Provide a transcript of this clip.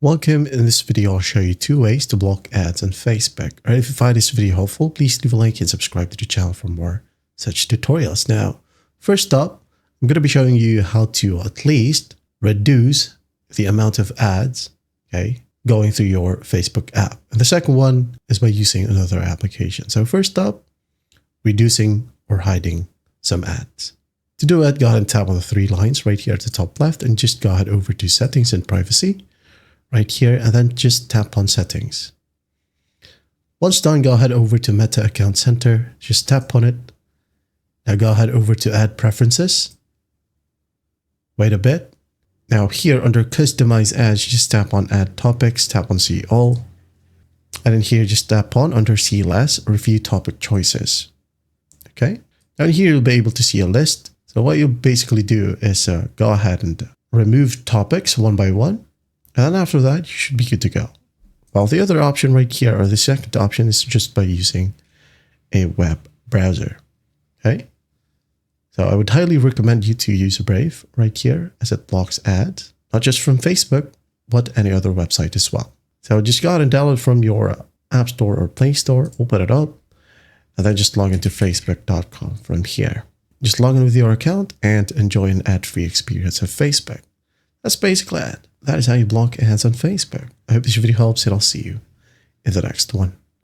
Welcome. In this video, I'll show you 2 ways to block ads on Facebook. Alright, if you find this video helpful, please leave a like and subscribe to the channel for more such tutorials. Now, first up, I'm going to be showing you how to at least reduce the amount of ads, going through your Facebook app. And the second one is by using another application. So first up, reducing or hiding some ads. To do it, go ahead and tap on the 3 lines right here at the top left and just go ahead over to settings and privacy right here, and then just tap on settings. Once done, go ahead over to Meta Account Center, just tap on it. Now go ahead over to add preferences. Wait a bit. Now here under customize ads, just tap on add topics, tap on see all. And then here just tap on under see less or view topic choices. Okay. Now here you'll be able to see a list. So what you basically do is go ahead and remove topics one by one. And then after that, you should be good to go. Well, the other option right here, or the second option, is just by using a web browser. Okay. So I would highly recommend you to use Brave right here, as it blocks ads, not just from Facebook, but any other website as well. So just go ahead and download from your App Store or Play Store, open it up, and then just log into facebook.com from here. Just log in with your account and enjoy an ad-free experience of Facebook. That's basically it. That is how you block ads on Facebook. I hope this video helps, and I'll see you in the next one.